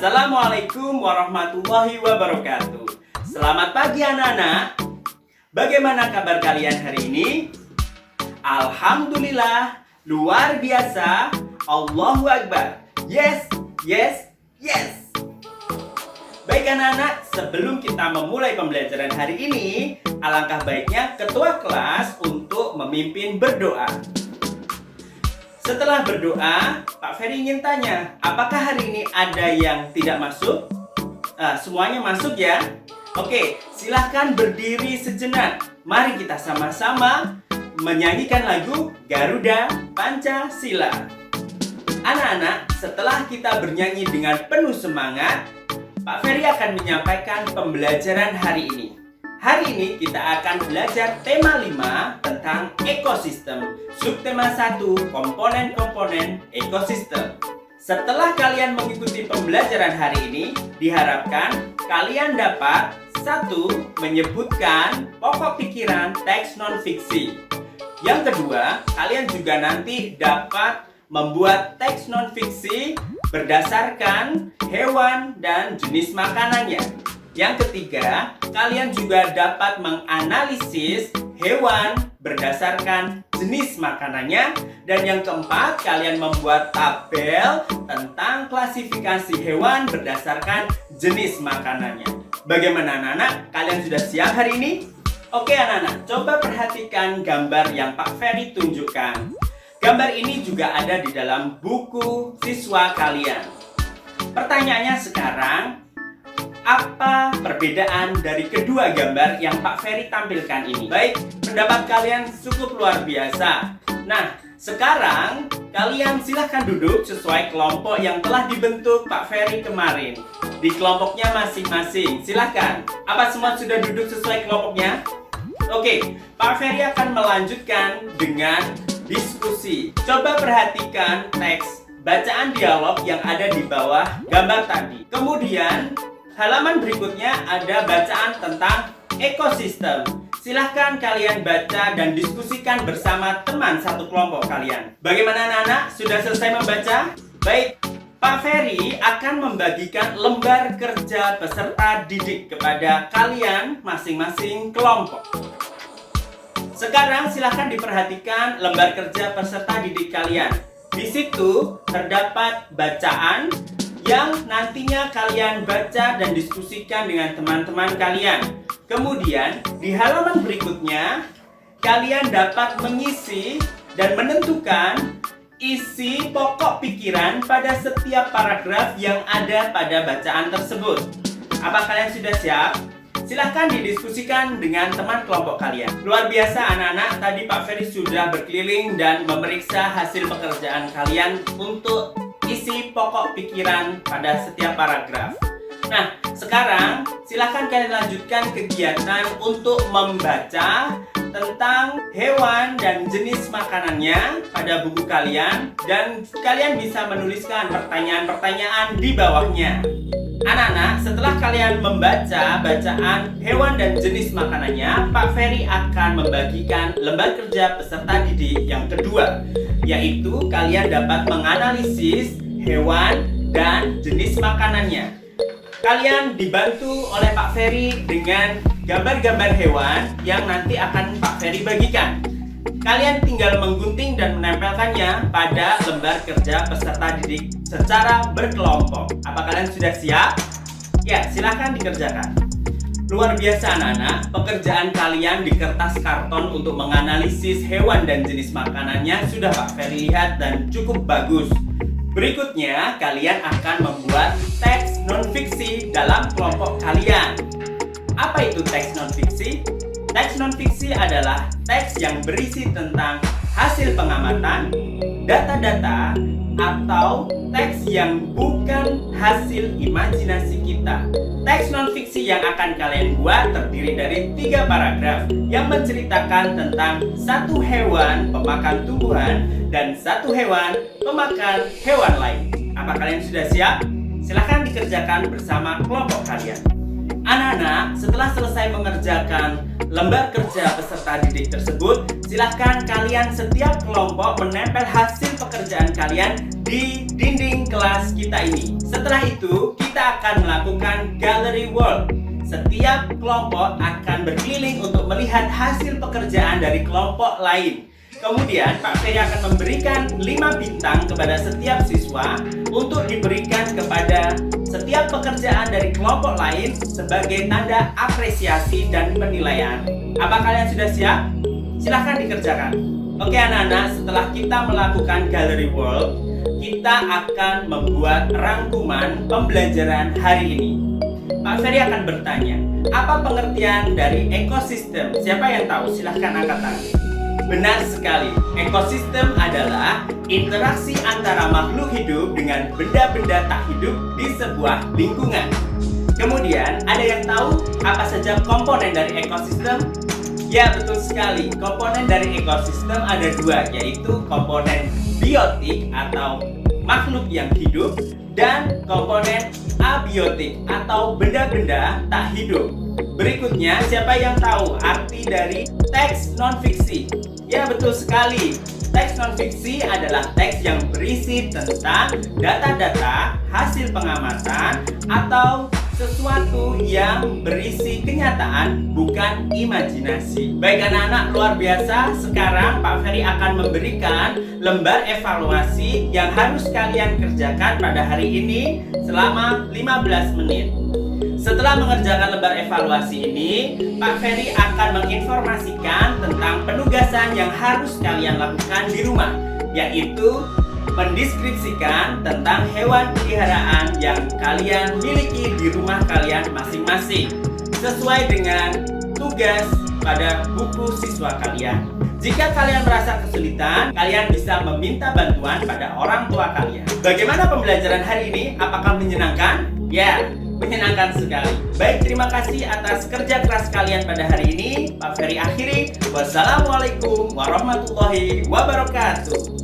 Assalamualaikum warahmatullahi wabarakatuh. Selamat pagi anak-anak. Bagaimana kabar kalian hari ini? Alhamdulillah, luar biasa. Allahu Akbar. Yes, yes, yes. Baik anak-anak, sebelum kita memulai pembelajaran hari ini, alangkah baiknya ketua kelas untuk memimpin berdoa. Setelah berdoa, Pak Ferry ingin tanya, apakah hari ini ada yang tidak masuk? Semuanya masuk ya? Oke, silahkan berdiri sejenak. Mari kita sama-sama menyanyikan lagu Garuda Pancasila. Anak-anak, setelah kita bernyanyi dengan penuh semangat, Pak Ferry akan menyampaikan pembelajaran hari ini. Hari ini kita akan belajar tema 5 tentang ekosistem. Subtema 1, komponen-komponen ekosistem. Setelah kalian mengikuti pembelajaran hari ini, diharapkan kalian dapat 1. Menyebutkan pokok pikiran teks non-fiksi. Yang kedua, kalian juga nanti dapat membuat teks non-fiksi berdasarkan hewan dan jenis makanannya. Yang ketiga, kalian juga dapat menganalisis hewan berdasarkan jenis makanannya. Dan yang keempat, kalian membuat tabel tentang klasifikasi hewan berdasarkan jenis makanannya. Bagaimana anak-anak? Kalian sudah siap hari ini? Oke anak-anak, coba perhatikan gambar yang Pak Ferry tunjukkan. Gambar ini juga ada di dalam buku siswa kalian. Pertanyaannya sekarang, apa perbedaan dari kedua gambar yang Pak Ferry tampilkan ini? Baik, pendapat kalian cukup luar biasa. Nah, sekarang kalian silahkan duduk sesuai kelompok yang telah dibentuk Pak Ferry kemarin. Di kelompoknya masing-masing, silahkan. Apa semua sudah duduk sesuai kelompoknya? Oke, Pak Ferry akan melanjutkan dengan diskusi. Coba perhatikan teks bacaan dialog yang ada di bawah gambar tadi. Kemudian halaman berikutnya ada bacaan tentang ekosistem. Silahkan kalian baca dan diskusikan bersama teman satu kelompok kalian. Bagaimana anak-anak? Sudah selesai membaca? Baik, Pak Ferry akan membagikan lembar kerja peserta didik kepada kalian masing-masing kelompok. Sekarang silahkan diperhatikan lembar kerja peserta didik kalian. Di situ terdapat bacaan yang nantinya kalian baca dan diskusikan dengan teman-teman kalian. Kemudian di halaman berikutnya kalian dapat mengisi dan menentukan isi pokok pikiran pada setiap paragraf yang ada pada bacaan tersebut. Apa kalian sudah siap? Silahkan didiskusikan dengan teman kelompok kalian. Luar biasa anak-anak, tadi Pak Ferry sudah berkeliling dan memeriksa hasil pekerjaan kalian untuk isi pokok pikiran pada setiap paragraf. Nah, sekarang silahkan kalian lanjutkan kegiatan untuk membaca tentang hewan dan jenis makanannya pada buku kalian. Dan kalian bisa menuliskan pertanyaan-pertanyaan di bawahnya. Anak-anak, setelah kalian membaca bacaan hewan dan jenis makanannya, Pak Ferry akan membagikan lembar kerja peserta didik yang kedua, yaitu kalian dapat menganalisis hewan dan jenis makanannya. Kalian dibantu oleh Pak Ferry dengan gambar-gambar hewan yang nanti akan Pak Ferry bagikan. Kalian tinggal menggunting dan menempelkannya pada lembar kerja peserta didik secara berkelompok. Apa kalian sudah siap? Ya, silahkan dikerjakan. Luar biasa anak-anak, pekerjaan kalian di kertas karton untuk menganalisis hewan dan jenis makanannya sudah Pak Ferry lihat dan cukup bagus. Berikutnya, kalian akan membuat teks non-fiksi dalam kelompok kalian. Apa itu teks non-fiksi? Teks non-fiksi adalah teks yang berisi tentang hasil pengamatan, data-data, atau teks yang bukan hasil imajinasi kita. Teks non-fiksi yang akan kalian buat terdiri dari 3 paragraf yang menceritakan tentang satu hewan pemakan tumbuhan dan satu hewan pemakan hewan lain. Apa kalian sudah siap? Silahkan dikerjakan bersama kelompok kalian. Anak-anak, setelah selesai mengerjakan lembar kerja peserta didik tersebut, silahkan kalian setiap kelompok menempel hasil pekerjaan kalian di dinding kelas kita ini. Setelah itu, kita akan melakukan gallery work. Setiap kelompok akan berkeliling untuk melihat hasil pekerjaan dari kelompok lain. Kemudian, Pak Ferry akan memberikan 5 bintang kepada setiap siswa untuk diberikan kepada setiap pekerjaan dari kelompok lain sebagai tanda apresiasi dan penilaian. Apa kalian sudah siap? Silahkan dikerjakan. Oke anak-anak, setelah kita melakukan gallery work, kita akan membuat rangkuman pembelajaran hari ini. Pak Ferry akan bertanya, apa pengertian dari ekosistem? Siapa yang tahu? Silahkan angkat tangan. Benar sekali, ekosistem adalah interaksi antara makhluk hidup dengan benda-benda tak hidup di sebuah lingkungan. Kemudian, ada yang tahu apa saja komponen dari ekosistem? Ya, betul sekali. Komponen dari ekosistem ada 2, yaitu komponen biotik atau makhluk yang hidup dan komponen abiotik atau benda-benda tak hidup. Berikutnya, siapa yang tahu arti dari teks non-fiksi? Ya, betul sekali. Teks non-fiksi adalah teks yang berisi tentang data-data, hasil pengamatan, atau sesuatu yang berisi kenyataan, bukan imajinasi. Baik anak-anak, luar biasa. Sekarang Pak Ferry akan memberikan lembar evaluasi yang harus kalian kerjakan pada hari ini selama 15 menit. Setelah mengerjakan lembar evaluasi ini, Pak Ferry akan menginformasikan tentang penugasan yang harus kalian lakukan di rumah, yaitu mendeskripsikan tentang hewan peliharaan yang kalian miliki di rumah kalian masing-masing sesuai dengan tugas pada buku siswa kalian. Jika kalian merasa kesulitan, kalian bisa meminta bantuan pada orang tua kalian. Bagaimana pembelajaran hari ini? Apakah menyenangkan? Ya, menyenangkan sekali. Baik, terima kasih atas kerja keras kalian pada hari ini. Pak Ferry akhiri. Wassalamualaikum warahmatullahi wabarakatuh.